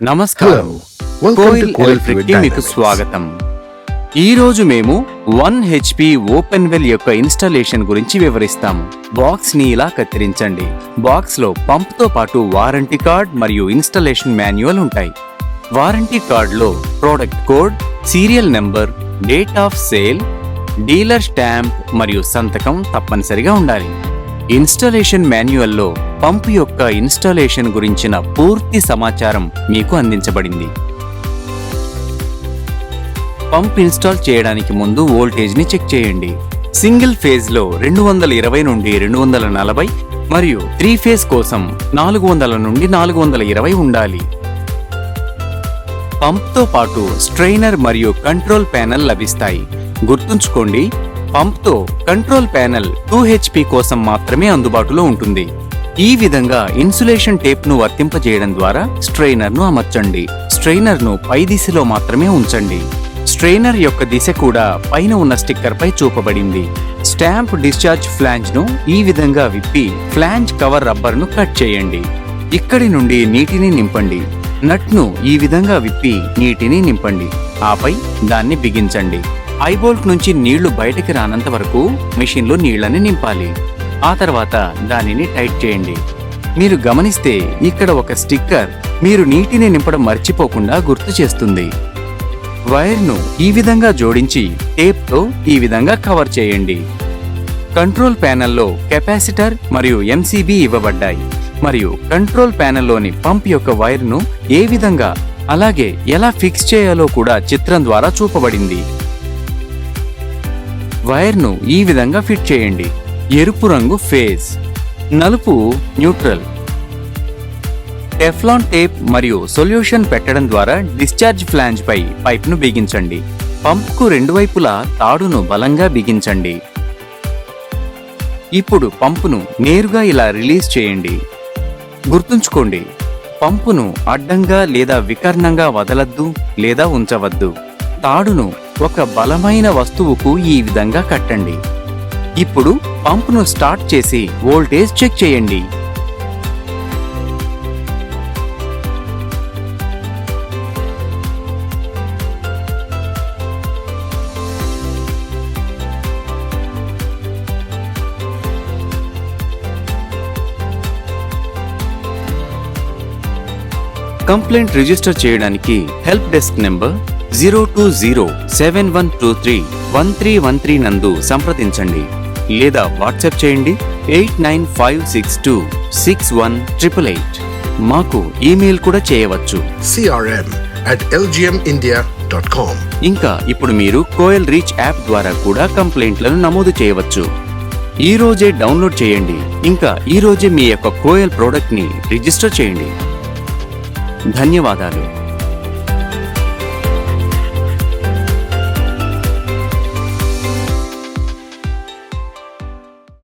నమస్కారం. కోయిల్ ఎలక్ట్రిక్ కి మీకు స్వాగతం. ఈ రోజు మేము 1 HP ఓపెన్ వెల్ యొక్క ఇన్స్టాలేషన్ గురించి వివరిస్తాం. బాక్స్ ని ఇలా కత్తిరించండి. బాక్స్ లో పంప్ తో పాటు వారంటీ కార్డ్ మరియు ఇన్స్టాలేషన్ మాన్యువల్ ఉంటాయి. వారంటీ కార్డ్ లో product code, serial number, date of sale, dealer stamp మరియు సంతకం తప్పనిసరిగా ఉండాలి. ఇన్స్టాలేషన్ మాన్యువల్లో పంప్ యొక్క ఇన్స్టాలేషన్ గురించిన పూర్తి సమాచారం మీకు అందించబడింది. పంప్ ఇన్స్టాల్ చేయడానికి ముందు వోల్టేజ్ ని చెక్ చేయండి. సింగిల్ ఫేజ్ లో 220 నుండి 240 మరియు 3 ఫేజ్ కోసం 400 నుండి 420 ఉండాలి. పంప్ తో పాటు స్ట్రెయినర్ మరియు కంట్రోల్ ప్యానెల్ లభిస్తాయి. గుర్తుంచుకోండి, పంప్ తో కంట్రోల్ ప్యానెల్ 2 HP కోసం మాత్రమే అందుబాటులో ఉంటుంది. ఈ విధంగా ఇన్సులేషన్ టేప్ ను వర్తింపజేయడం ద్వారా స్ట్రెయినర్ ను అమర్చండి. స్ట్రెయినర్ ను పై దిశలో మాత్రమే ఉంచండి. స్ట్రెయినర్ యొక్క దిశ కూడా పైన ఉన్న స్టిక్కర్ పై చూపబడింది. స్టాంప్ డిశ్చార్జ్ ఫ్లాంజ్ ను ఈ విధంగా విప్పి ఫ్లాంజ్ కవర్ రబ్బర్ ను కట్ చేయండి. ఇక్కడి నుండి నీటిని నింపండి. నట్ ను ఈ విధంగా విప్పి నీటిని నింపండి. ఆపై దాన్ని బిగించండి. ఐబోల్ట్ నుంచి నీళ్లు బయటకి రానంత వరకు మెషిన్లో నీళ్లని నింపాలి. ఆ తర్వాత దానిని టైట్ చేయండి. మీరు గమనిస్తే ఇక్కడ ఒక స్టిక్కర్ మీరు నీటిని నింపడం మర్చిపోకుండా గుర్తు చేస్తుంది. వైర్ను ఈ విధంగా జోడించి టేప్తో ఈ విధంగా కవర్ చేయండి. కంట్రోల్ ప్యానెల్లో కెపాసిటర్ మరియు MCB ఇవ్వబడ్డాయి మరియు కంట్రోల్ ప్యానెల్లోని పంప్ యొక్క వైర్ను ఏ విధంగా అలాగే ఎలా ఫిక్స్ చేయాలో కూడా చిత్రం ద్వారా చూపబడింది. వైర్ను ఈ విధంగా ఫిట్ చేయండి. ఎరుపు రంగు ఫేజ్, నలుపు న్యూట్రల్. టెఫ్లాన్ టేప్ మరియు సొల్యూషన్ పెట్టడం ద్వారా డిశ్చార్జ్ ఫ్లాంజ్ పై పైప్ను బిగించండి. పంప్కు రెండు వైపులా తాడును బలంగా బిగించండి. ఇప్పుడు పంపును నేరుగా ఇలా రిలీజ్ చేయండి. గుర్తుంచుకోండి, పంపును అడ్డంగా లేదా వికర్ణంగా వదలద్దు లేదా ఉంచవద్దు. తాడును ఒక బలమైన వస్తువుకు ఈ విధంగా కట్టండి. ఇప్పుడు పంపును స్టార్ట్ చేసి వోల్టేజ్ చెక్ చేయండి. కంప్లైంట్ రిజిస్టర్ చేయడానికి హెల్ప్ డెస్క్ నెంబర్ 02071231313 నందు సంప్రదించండి లేదా వాట్సాప్ చేయండి 89562618888. మాకు ఈమెయిల్ కూడా చేయవచ్చు crm@lgmindia.com. ఇంకా ఇప్పుడు మీరు కోయల్ రీచ్ యాప్ ద్వారా కూడా కంప్లైంట్లను నమోదు చేయవచ్చు. ఈ రోజే డౌన్లోడ్ చేయండి. ఇంకా ఈ రోజే మీ యొక్క కోయల్ ప్రోడక్ట్ ని రిజిస్టర్ చేయండి. ధన్యవాదాలు.